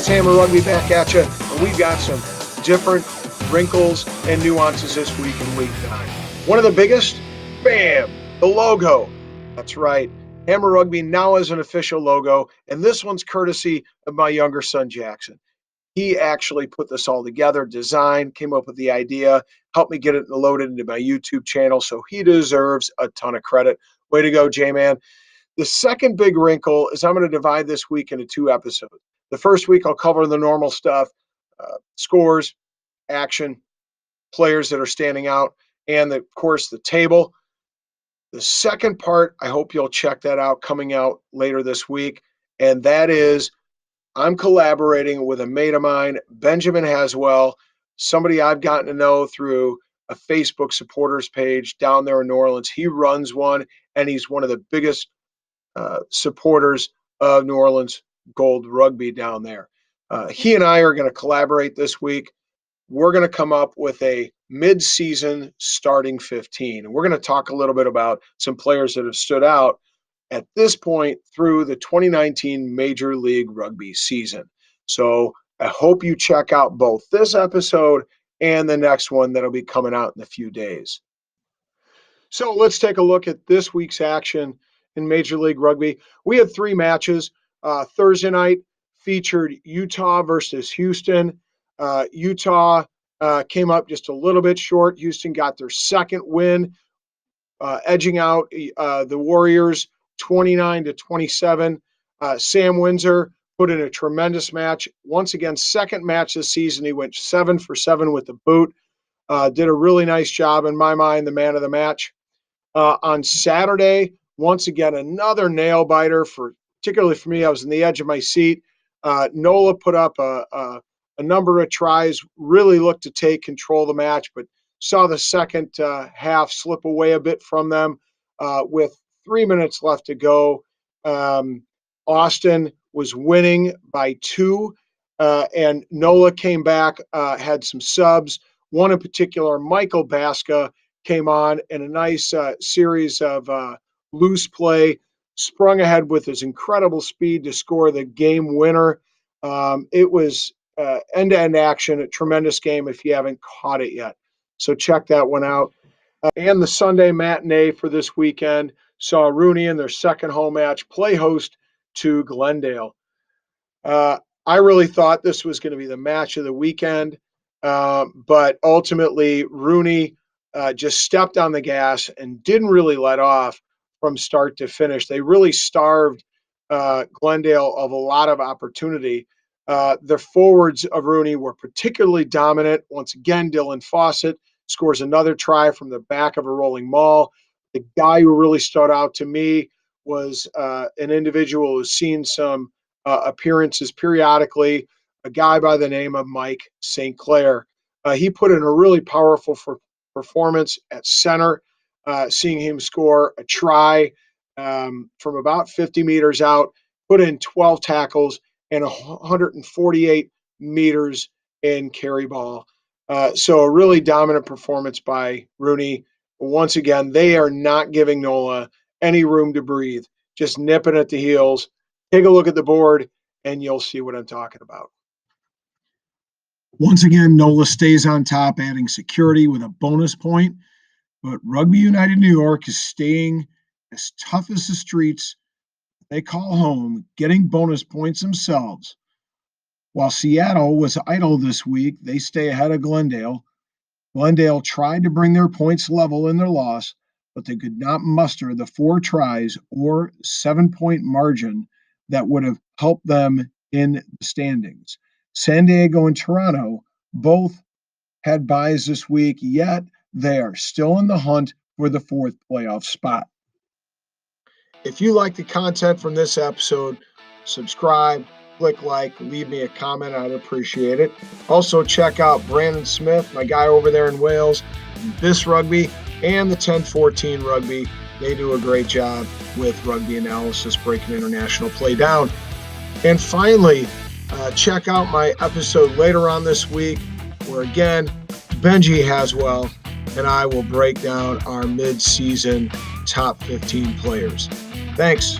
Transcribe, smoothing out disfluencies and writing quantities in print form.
It's Hammer Rugby back at you, and we've got some different wrinkles and nuances this week in Week 9. One of the biggest, bam, the logo. That's right. Hammer Rugby now has an official logo, and this one's courtesy of my younger son, Jackson. He actually put this all together, designed, came up with the idea, helped me get it loaded into my YouTube channel, so he deserves a ton of credit. Way to go, J-Man. The second big wrinkle is I'm going to divide this week into 2 episodes. The first week, I'll cover the normal stuff, scores, action, players that are standing out, and, of course, the table. The second part, I hope you'll check that out, coming out later this week, and that is I'm collaborating with a mate of mine, Benjamin Haswell, somebody I've gotten to know through a Facebook supporters page down there in New Orleans. He runs one, and he's one of the biggest supporters of New Orleans Gold Rugby down there. He and I are going to collaborate this week. We're going to come up with a mid-season starting 15. And we're going to talk a little bit about some players that have stood out at this point through the 2019 Major League Rugby season. So I hope you check out both this episode and the next one that'll be coming out in a few days. So let's take a look at this week's action in Major League Rugby. We had 3 matches. Thursday night featured Utah versus Houston. Utah came up just a little bit short. Houston got their second win, edging out the Warriors 29-27. Sam Windsor put in a tremendous match. Once again, second match this season. He went 7 for 7 with the boot. Did a really nice job, in my mind, the man of the match. On Saturday, once again, another nail biter, particularly for me. I was in the edge of my seat. Nola put up a number of tries, really looked to take control of the match, but saw the second half slip away a bit from them with 3 minutes left to go. Austin was winning by 2, and Nola came back, had some subs. One in particular, Michael Baska, came on in a nice series of loose play, sprung ahead with his incredible speed to score the game winner. It was end-to-end action, a tremendous game if you haven't caught it yet. So check that one out. And the Sunday matinee for this weekend saw Rooney in their second home match play host to Glendale. I really thought this was going to be the match of the weekend, but ultimately Rooney just stepped on the gas and didn't really let off from start to finish. They really starved Glendale of a lot of opportunity. The forwards of Rooney were particularly dominant. Once again, Dylan Fawcett scores another try from the back of a rolling maul. The guy who really stood out to me was an individual who's seen some appearances periodically, a guy by the name of Mike St. Clair. He put in a really powerful performance at center, seeing him score a try from about 50 meters out, put in 12 tackles and 148 meters in carry ball. So a really dominant performance by Rooney. Once again, they are not giving Nola any room to breathe, just nipping at the heels. Take a look at the board, and you'll see what I'm talking about. Once again, Nola stays on top, adding security with a bonus point. But Rugby United New York is staying as tough as the streets they call home, getting bonus points themselves. While Seattle was idle this week, they stay ahead of Glendale. Glendale tried to bring their points level in their loss, but they could not muster the 4 tries or 7-point margin that would have helped them in the standings. San Diego and Toronto both had byes this week, yet they are still in the hunt for the 4th playoff spot. If you like the content from this episode, subscribe, click like, leave me a comment. I'd appreciate it. Also, check out Brandon Smith, my guy over there in Wales, This Rugby, and the 1014 Rugby. They do a great job with rugby analysis, breaking international play down. And finally, check out my episode later on this week, where again, Benji Haswell and I will break down our mid-season top 15 players. Thanks.